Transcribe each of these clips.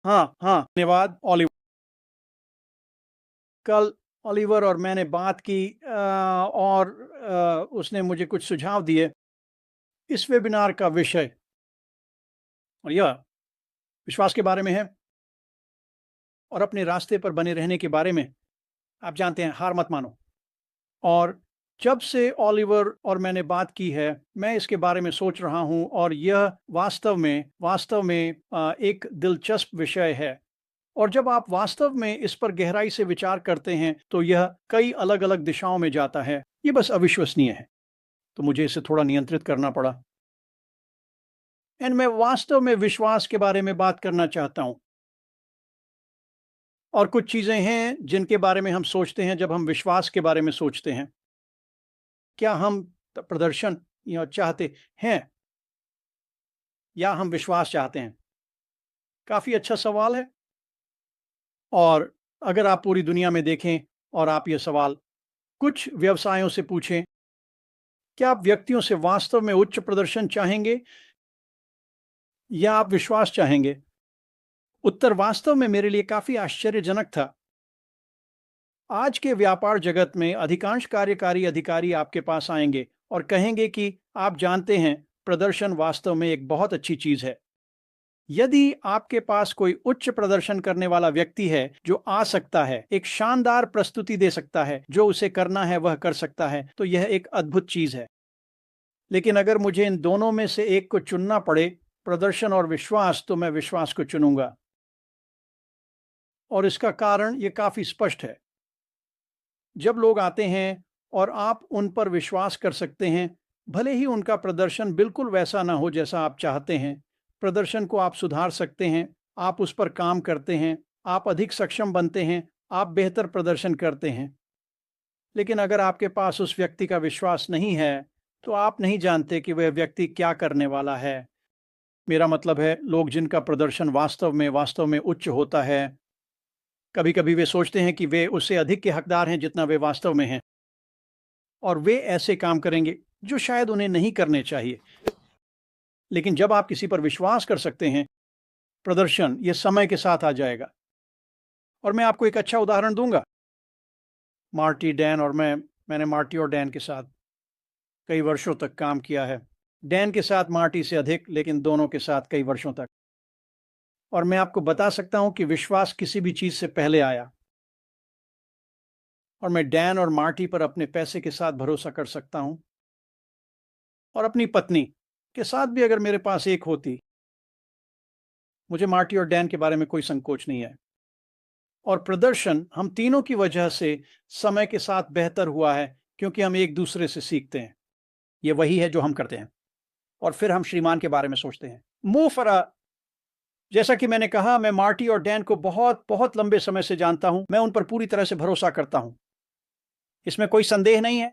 हाँ हाँ, धन्यवाद ऑलिवर। कल ऑलिवर और मैंने बात की और उसने मुझे कुछ सुझाव दिए। इस वेबिनार का विषय और यह विश्वास के बारे में है और अपने रास्ते पर बने रहने के बारे में। आप जानते हैं, हार मत मानो। और जब से ऑलिवर और मैंने बात की है, मैं इसके बारे में सोच रहा हूं और यह वास्तव में एक दिलचस्प विषय है। और जब आप वास्तव में इस पर गहराई से विचार करते हैं तो यह कई अलग-अलग दिशाओं में जाता है। ये बस अविश्वसनीय है। तो मुझे इसे थोड़ा नियंत्रित करना पड़ा। एंड मैं वास्तव में विश्वास के बारे में बात करना चाहता हूं। और कुछ चीजें हैं जिनके बारे में हम सोचते हैं जब हम विश्वास के बारे में सोचते हैं। क्या हम प्रदर्शन या चाहते हैं या हम विश्वास चाहते हैं? काफी अच्छा सवाल है। और अगर आप पूरी दुनिया में देखें और आप ये सवाल कुछ व्यवसायों से पूछें, क्या आप व्यक्तियों से वास्तव में उच्च प्रदर्शन चाहेंगे या आप विश्वास चाहेंगे? उत्तर वास्तव में मेरे लिए काफी आश्चर्यजनक था। आज के व्यापार जगत में अधिकांश कार्यकारी अधिकारी आपके पास आएंगे और कहेंगे कि आप जानते हैं, प्रदर्शन वास्तव में एक बहुत अच्छी चीज है। यदि आपके पास कोई उच्च प्रदर्शन करने वाला व्यक्ति है जो आ सकता है, एक शानदार प्रस्तुति दे सकता है, जो उसे करना है वह कर सकता है, तो यह एक अद्भुत चीज है। लेकिन अगर मुझे इन दोनों में से एक को चुनना पड़े, प्रदर्शन और विश्वास, तो मैं विश्वास को चुनूंगा। और इसका कारण ये काफी स्पष्ट है। जब लोग आते हैं और आप उन पर विश्वास कर सकते हैं, भले ही उनका प्रदर्शन बिल्कुल वैसा ना हो जैसा आप चाहते हैं, प्रदर्शन को आप सुधार सकते हैं, आप उस पर काम करते हैं, आप अधिक सक्षम बनते हैं, आप बेहतर प्रदर्शन करते हैं। लेकिन अगर आपके पास उस व्यक्ति का विश्वास नहीं है, तो आप नहीं जानते कि वह व्यक्ति क्या करने वाला है। मेरा मतलब है, लोग जिनका प्रदर्शन वास्तव में उच्च होता है, कभी कभी वे सोचते हैं कि वे उससे अधिक के हकदार हैं जितना वे वास्तव में हैं। और वे ऐसे काम करेंगे जो शायद उन्हें नहीं करने चाहिए। लेकिन जब आप किसी पर विश्वास कर सकते हैं, प्रदर्शन ये समय के साथ आ जाएगा। और मैं आपको एक अच्छा उदाहरण दूंगा। मार्टी, डैन और मैंने मार्टी और डैन के साथ कई वर्षों तक काम किया है। डैन के साथ मार्टी से अधिक, लेकिन दोनों के साथ कई वर्षों तक। और मैं आपको बता सकता हूं कि विश्वास किसी भी चीज से पहले आया। और मैं डैन और मार्टी पर अपने पैसे के साथ भरोसा कर सकता हूं। और अपनी पत्नी के साथ भी अगर मेरे पास एक होती। मुझे मार्टी और डैन के बारे में कोई संकोच नहीं है। और प्रदर्शन हम तीनों की वजह से समय के साथ बेहतर हुआ है, क्योंकि हम एक दूसरे से सीखते हैं। ये वही है जो हम करते हैं। और फिर हम श्रीमान के बारे में सोचते हैं। मुंह फरा। जैसा कि मैंने कहा, मैं मार्टी और डैन को बहुत बहुत लंबे समय से जानता हूं। मैं उन पर पूरी तरह से भरोसा करता हूं, इसमें कोई संदेह नहीं है।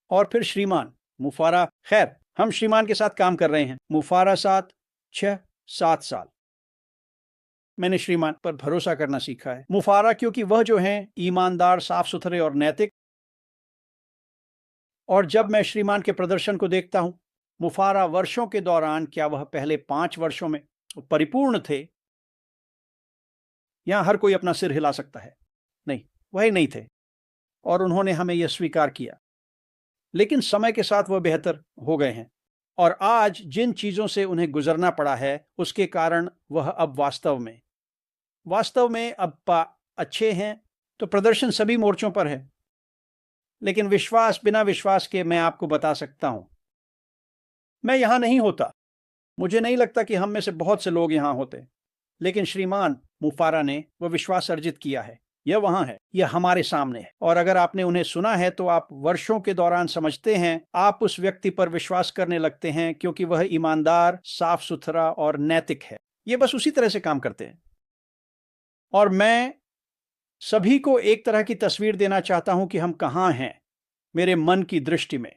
और फिर श्रीमान मुफारा। खैर, हम श्रीमान के साथ काम कर रहे हैं, मुफारा साथ 6-7 साल। मैंने श्रीमान पर भरोसा करना सीखा है। मुफारा क्योंकि वह जो हैं ईमानदार, साफ सुथरे और नैतिक। और जब मैं श्रीमान के प्रदर्शन को देखता हूं, मुफारा वर्षों के दौरान, क्या वह पहले 5 वर्षों में परिपूर्ण थे? यहां हर कोई अपना सिर हिला सकता है। नहीं, वही नहीं थे। और उन्होंने हमें यह स्वीकार किया। लेकिन समय के साथ वह बेहतर हो गए हैं। और आज जिन चीजों से उन्हें गुजरना पड़ा है, उसके कारण वह अब वास्तव में अब अच्छे हैं। तो प्रदर्शन सभी मोर्चों पर है। लेकिन विश्वास, बिना विश्वास के मैं आपको बता सकता हूं, मैं यहां नहीं होता। मुझे नहीं लगता कि हम में से बहुत से लोग यहां होते। लेकिन श्रीमान मुफारा ने वह विश्वास अर्जित किया है। यह वहां है, यह हमारे सामने है। और अगर आपने उन्हें सुना है तो आप वर्षों के दौरान समझते हैं, आप उस व्यक्ति पर विश्वास करने लगते हैं, क्योंकि वह ईमानदार, साफ सुथरा और नैतिक है। ये बस उसी तरह से काम करते हैं। और मैं सभी को एक तरह की तस्वीर देना चाहता हूं कि हम कहां हैं मेरे मन की दृष्टि में।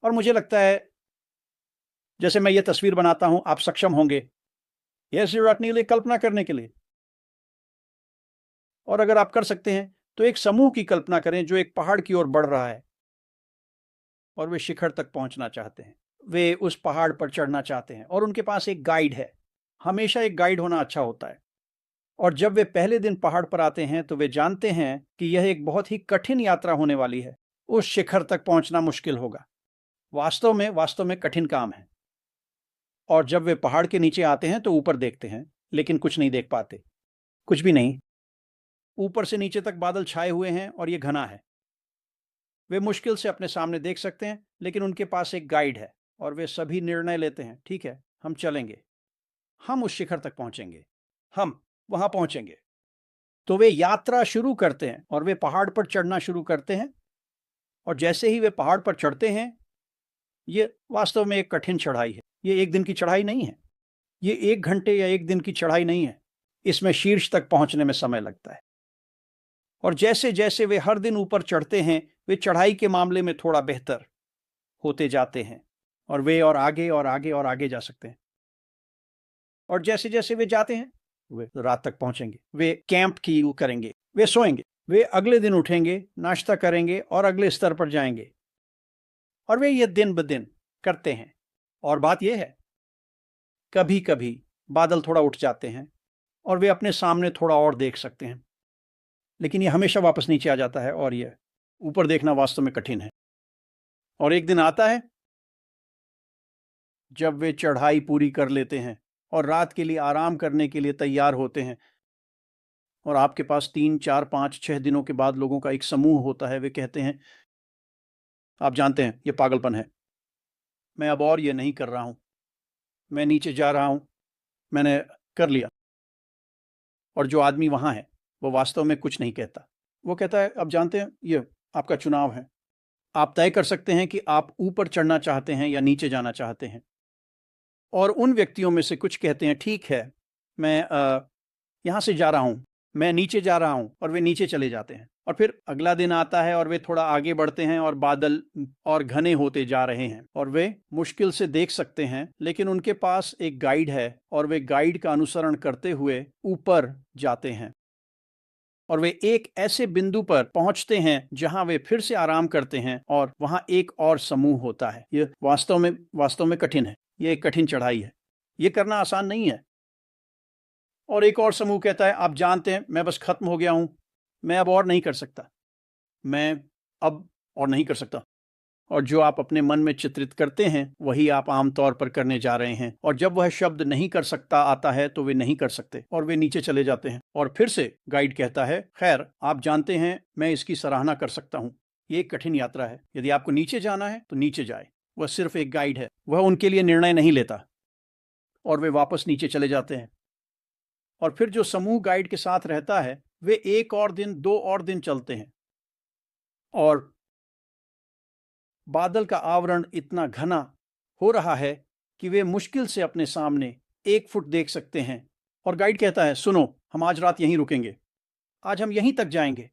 और मुझे लगता है, जैसे मैं ये तस्वीर बनाता हूं, आप सक्षम होंगे यह जरूरत नहीं लिए कल्पना करने के लिए। और अगर आप कर सकते हैं तो एक समूह की कल्पना करें जो एक पहाड़ की ओर बढ़ रहा है। और वे शिखर तक पहुंचना चाहते हैं, वे उस पहाड़ पर चढ़ना चाहते हैं, और उनके पास एक गाइड है। हमेशा एक गाइड होना अच्छा होता है। और जब वे पहले दिन पहाड़ पर आते हैं तो वे जानते हैं कि यह एक बहुत ही कठिन यात्रा होने वाली है। उस शिखर तक पहुंचना मुश्किल होगा। वास्तव में कठिन काम है। और जब वे पहाड़ के नीचे आते हैं तो ऊपर देखते हैं, लेकिन कुछ नहीं देख पाते। कुछ भी नहीं। ऊपर से नीचे तक बादल छाए हुए हैं और ये घना है। वे मुश्किल से अपने सामने देख सकते हैं, लेकिन उनके पास एक गाइड है और वे सभी निर्णय लेते हैं, ठीक है, हम चलेंगे, हम उस शिखर तक पहुंचेंगे, हम वहां पहुंचेंगे। तो वे यात्रा शुरू करते हैं और वे पहाड़ पर चढ़ना शुरू करते हैं। और जैसे ही वे पहाड़ पर चढ़ते हैं, ये वास्तव में एक कठिन चढ़ाई है। ये एक दिन की चढ़ाई नहीं है। ये 1 घंटे या 1 दिन की चढ़ाई नहीं है। इसमें शीर्ष तक पहुंचने में समय लगता है। और जैसे जैसे वे हर दिन ऊपर चढ़ते हैं, वे चढ़ाई के मामले में थोड़ा बेहतर होते जाते हैं और वे और आगे और आगे और आगे जा सकते हैं। और जैसे जैसे वे जाते हैं, वे रात तक पहुंचेंगे। वे कैंप की करेंगे, वे सोएंगे, वे अगले दिन उठेंगे, नाश्ता करेंगे और अगले स्तर पर जाएंगे। और वे ये दिन ब दिन करते हैं। और बात यह है, कभी कभी बादल थोड़ा उठ जाते हैं और वे अपने सामने थोड़ा और देख सकते हैं, लेकिन ये हमेशा वापस नीचे आ जाता है और यह ऊपर देखना वास्तव में कठिन है। और एक दिन आता है जब वे चढ़ाई पूरी कर लेते हैं और रात के लिए आराम करने के लिए तैयार होते हैं। और आपके पास 3, 4, 5, 6 दिनों के बाद लोगों का एक समूह होता है। वे कहते हैं, आप जानते हैं, ये पागलपन है, मैं अब और ये नहीं कर रहा हूं, मैं नीचे जा रहा हूं, मैंने कर लिया। और जो आदमी वहां है वो वास्तव में कुछ नहीं कहता। वो कहता है, अब जानते हैं, ये आपका चुनाव है, आप तय कर सकते हैं कि आप ऊपर चढ़ना चाहते हैं या नीचे जाना चाहते हैं। और उन व्यक्तियों में से कुछ कहते हैं, ठीक है, मैं यहाँ से जा रहा हूँ, मैं नीचे जा रहा हूँ, और वे नीचे चले जाते हैं। और फिर अगला दिन आता है और वे थोड़ा आगे बढ़ते हैं और बादल और घने होते जा रहे हैं और वे मुश्किल से देख सकते हैं, लेकिन उनके पास एक गाइड है और वे गाइड का अनुसरण करते हुए ऊपर जाते हैं। और वे एक ऐसे बिंदु पर पहुंचते हैं जहां वे फिर से आराम करते हैं और वहां एक और समूह होता है। यह वास्तव में कठिन है। यह एक कठिन चढ़ाई है। यह करना आसान नहीं है। और एक और समूह कहता है, आप जानते हैं, मैं बस खत्म हो गया हूं, मैं अब और नहीं कर सकता, मैं अब और नहीं कर सकता। और जो आप अपने मन में चित्रित करते हैं वही आप आमतौर पर करने जा रहे हैं। और जब वह शब्द नहीं कर सकता आता है तो वे नहीं कर सकते और वे नीचे चले जाते हैं। और फिर से गाइड कहता है, खैर, आप जानते हैं, मैं इसकी सराहना कर सकता हूं, ये एक कठिन यात्रा है, यदि आपको नीचे जाना है तो नीचे जाए। वह सिर्फ एक गाइड है, वह उनके लिए निर्णय नहीं लेता। और वे वापस नीचे चले जाते हैं। और फिर जो समूह गाइड के साथ रहता है, वे 1 और दिन, 2 और दिन चलते हैं। और बादल का आवरण इतना घना हो रहा है कि वे मुश्किल से अपने सामने 1 फुट देख सकते हैं। और गाइड कहता है, सुनो, हम आज रात यहीं रुकेंगे, आज हम यहीं तक जाएंगे।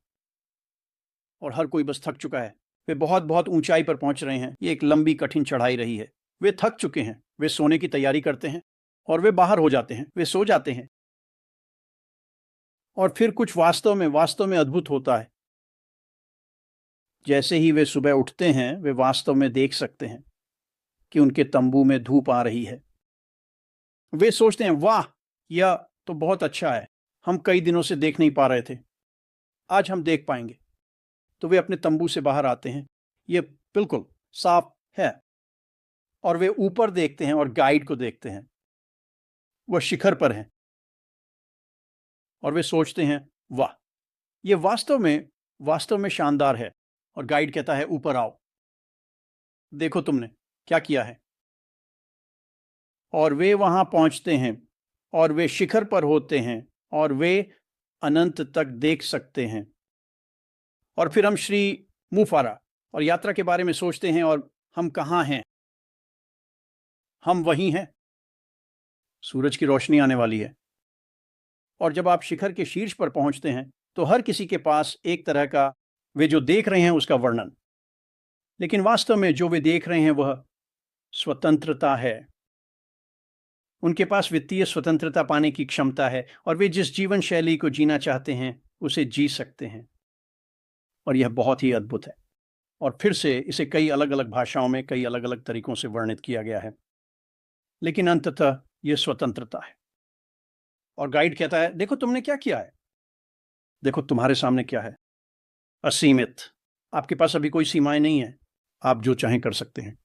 और हर कोई बस थक चुका है। वे बहुत बहुत ऊंचाई पर पहुंच रहे हैं। ये एक लंबी कठिन चढ़ाई रही है। वे थक चुके हैं। वे सोने की तैयारी करते हैं और वे बाहर हो जाते हैं, वे सो जाते हैं। और फिर कुछ वास्तव में अद्भुत होता है। जैसे ही वे सुबह उठते हैं, वे वास्तव में देख सकते हैं कि उनके तंबू में धूप आ रही है। वे सोचते हैं, वाह, यह तो बहुत अच्छा है, हम कई दिनों से देख नहीं पा रहे थे, आज हम देख पाएंगे। तो वे अपने तंबू से बाहर आते हैं, यह बिल्कुल साफ है। और वे ऊपर देखते हैं और गाइड को देखते हैं, वह शिखर पर है। और वे सोचते हैं, वाह, यह वास्तव में शानदार है। और गाइड कहता है, ऊपर आओ, देखो तुमने क्या किया है। और वे वहां पहुंचते हैं और वे शिखर पर होते हैं और वे अनंत तक देख सकते हैं। और फिर हम श्री मुफारा और यात्रा के बारे में सोचते हैं। और हम कहाँ हैं? हम वहीं हैं। सूरज की रोशनी आने वाली है। और जब आप शिखर के शीर्ष पर पहुंचते हैं तो हर किसी के पास एक तरह का, वे जो देख रहे हैं उसका वर्णन। लेकिन वास्तव में जो वे देख रहे हैं वह स्वतंत्रता है। उनके पास वित्तीय स्वतंत्रता पाने की क्षमता है और वे जिस जीवन शैली को जीना चाहते हैं उसे जी सकते हैं। और यह बहुत ही अद्भुत है। और फिर से इसे कई अलग अलग भाषाओं में कई अलग अलग तरीकों से वर्णित किया गया है। लेकिन अंततः यह स्वतंत्रता है। और गाइड कहता है, देखो तुमने क्या किया है, देखो तुम्हारे सामने क्या है, असीमित। आपके पास अभी कोई सीमाएं नहीं है, आप जो चाहें कर सकते हैं।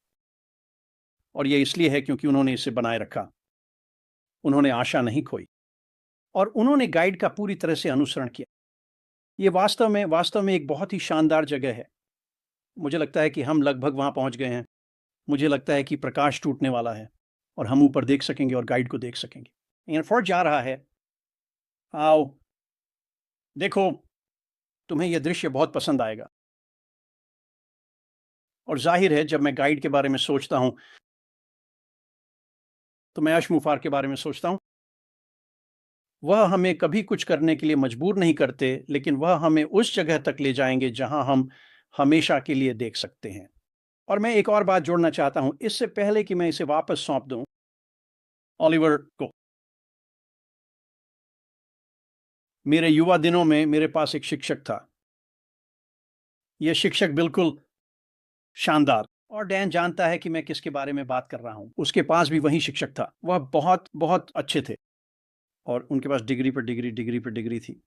और ये इसलिए है क्योंकि उन्होंने इसे बनाए रखा, उन्होंने आशा नहीं खोई और उन्होंने गाइड का पूरी तरह से अनुसरण किया। ये वास्तव में एक बहुत ही शानदार जगह है। मुझे लगता है कि हम लगभग वहां पहुंच गए हैं। मुझे लगता है कि प्रकाश टूटने वाला है और हम ऊपर देख सकेंगे और गाइड को देख सकेंगे। एयरफोर्स जा रहा है। आओ, देखो, तुम्हें यह दृश्य बहुत पसंद आएगा। और जाहिर है, जब मैं गाइड के बारे में सोचता हूं तो मैं अशमुफार के बारे में सोचता हूं। वह हमें कभी कुछ करने के लिए मजबूर नहीं करते, लेकिन वह हमें उस जगह तक ले जाएंगे जहां हम हमेशा के लिए देख सकते हैं। और मैं एक और बात जोड़ना चाहता हूं, इससे पहले कि मैं इसे वापस सौंप दूं ओलिवर को। मेरे युवा दिनों में मेरे पास एक शिक्षक था। यह शिक्षक बिल्कुल शानदार, और डैन जानता है कि मैं किसके बारे में बात कर रहा हूं। उसके पास भी वही शिक्षक था। वह बहुत बहुत अच्छे थे और उनके पास डिग्री पर डिग्री, डिग्री पर डिग्री थी।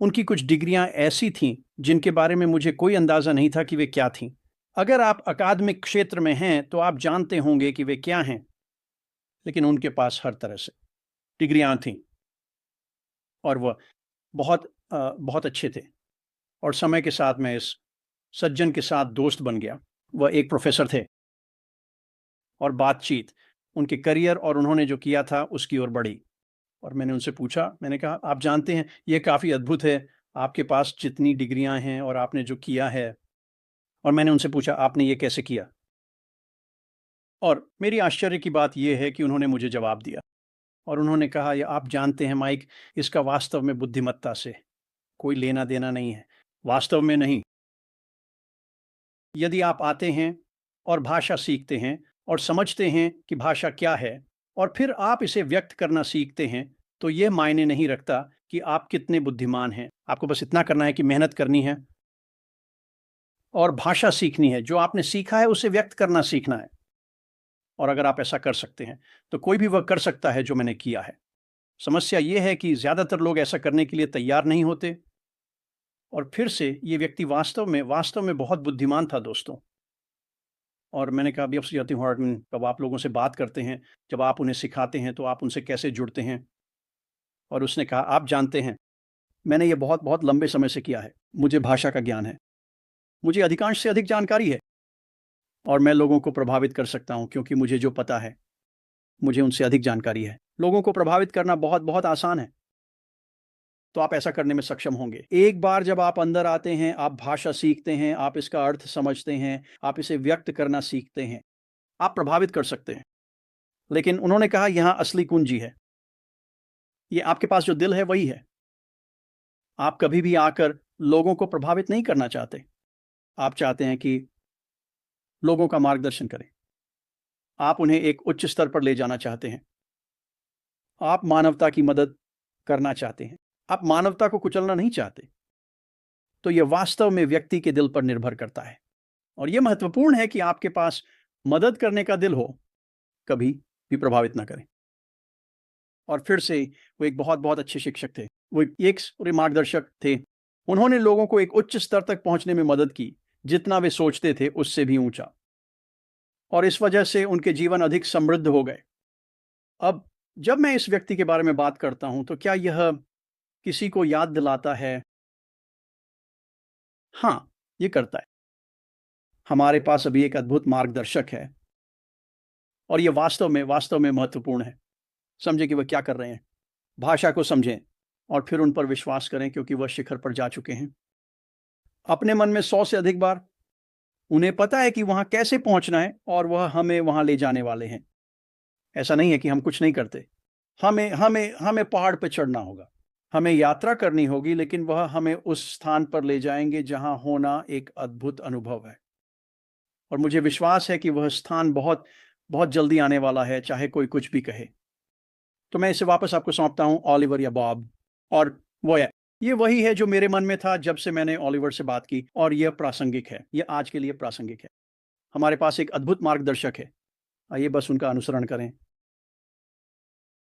उनकी कुछ डिग्रियां ऐसी थीं जिनके बारे में मुझे कोई अंदाजा नहीं था कि वे क्या थीं। अगर आप अकादमिक क्षेत्र में हैं तो आप जानते होंगे कि वे क्या हैं, लेकिन उनके पास हर तरह से डिग्रियां थीं और वह बहुत अच्छे थे। और समय के साथ मैं इस सज्जन के साथ दोस्त बन गया। वह एक प्रोफेसर थे और बातचीत उनके करियर और उन्होंने जो किया था उसकी ओर बढ़ी। और मैंने उनसे पूछा, मैंने कहा, आप जानते हैं ये काफ़ी अद्भुत है, आपके पास जितनी डिग्रियां हैं और आपने जो किया है। और मैंने उनसे पूछा, आपने ये कैसे किया? और मेरी आश्चर्य की बात यह है कि उन्होंने मुझे जवाब दिया और उन्होंने कहा, ये आप जानते हैं माइक, इसका वास्तव में बुद्धिमत्ता से कोई लेना देना नहीं है। वास्तव में नहीं। यदि आप आते हैं और भाषा सीखते हैं और समझते हैं कि भाषा क्या है और फिर आप इसे व्यक्त करना सीखते हैं, तो यह मायने नहीं रखता कि आप कितने बुद्धिमान हैं। आपको बस इतना करना है कि मेहनत करनी है और भाषा सीखनी है। जो आपने सीखा है उसे व्यक्त करना सीखना है। और अगर आप ऐसा कर सकते हैं तो कोई भी वह कर सकता है जो मैंने किया है। समस्या यह है कि ज़्यादातर लोग ऐसा करने के लिए तैयार नहीं होते। और फिर से ये व्यक्ति वास्तव में बहुत बुद्धिमान था दोस्तों। और मैंने कहा, अभी आपसे जाती हूँ हार्टमैन, कब आप लोगों से बात करते हैं, जब आप उन्हें सिखाते हैं तो आप उनसे कैसे जुड़ते हैं? और उसने कहा, आप जानते हैं, मैंने ये बहुत बहुत लंबे समय से किया है। मुझे भाषा का ज्ञान है, मुझे अधिकांश से अधिक जानकारी है और मैं लोगों को प्रभावित कर सकता हूँ क्योंकि मुझे जो पता है, मुझे उनसे अधिक जानकारी है। लोगों को प्रभावित करना बहुत बहुत आसान है। तो आप ऐसा करने में सक्षम होंगे। एक बार जब आप अंदर आते हैं, आप भाषा सीखते हैं, आप इसका अर्थ समझते हैं, आप इसे व्यक्त करना सीखते हैं, आप प्रभावित कर सकते हैं। लेकिन उन्होंने कहा, यहाँ असली कुंजी है। ये आपके पास जो दिल है वही है। आप कभी भी आकर लोगों को प्रभावित नहीं करना चाहते। आप चाहते हैं कि लोगों का मार्गदर्शन करें। आप उन्हें एक उच्च स्तर पर ले जाना चाहते हैं। आप मानवता की मदद करना चाहते हैं। आप मानवता को कुचलना नहीं चाहते। तो यह वास्तव में व्यक्ति के दिल पर निर्भर करता है। और यह महत्वपूर्ण है कि आपके पास मदद करने का दिल हो, कभी भी प्रभावित ना करें। और फिर से वो एक बहुत बहुत अच्छे शिक्षक थे। वो एक मार्गदर्शक थे। उन्होंने लोगों को एक उच्च स्तर तक पहुंचने में मदद की, जितना वे सोचते थे उससे भी ऊंचा। और इस वजह से उनके जीवन अधिक समृद्ध हो गए। अब जब मैं इस व्यक्ति के बारे में बात करता हूं तो क्या यह किसी को याद दिलाता है? हाँ, ये करता है। हमारे पास अभी एक अद्भुत मार्गदर्शक है और यह वास्तव में महत्वपूर्ण है। समझें कि वह क्या कर रहे हैं। भाषा को समझें और फिर उन पर विश्वास करें क्योंकि वह शिखर पर जा चुके हैं। अपने मन में 100 से अधिक बार। उन्हें पता है कि वहां कैसे पहुंचना है और वह हमें वहां ले जाने वाले हैं। ऐसा नहीं है कि हम कुछ नहीं करते। हमें हमें हमें पहाड़ पर चढ़ना होगा। हमें यात्रा करनी होगी, लेकिन वह हमें उस स्थान पर ले जाएंगे जहां होना एक अद्भुत अनुभव है। और मुझे विश्वास है कि वह स्थान बहुत बहुत जल्दी आने वाला है, चाहे कोई कुछ भी कहे। तो मैं इसे वापस आपको सौंपता हूं, ऑलिवर या बॉब। और वो है, ये वही है जो मेरे मन में था जब से मैंने ऑलिवर से बात की, और यह प्रासंगिक है। यह आज के लिए प्रासंगिक है। हमारे पास एक अद्भुत मार्गदर्शक है। आइए बस उनका अनुसरण करें।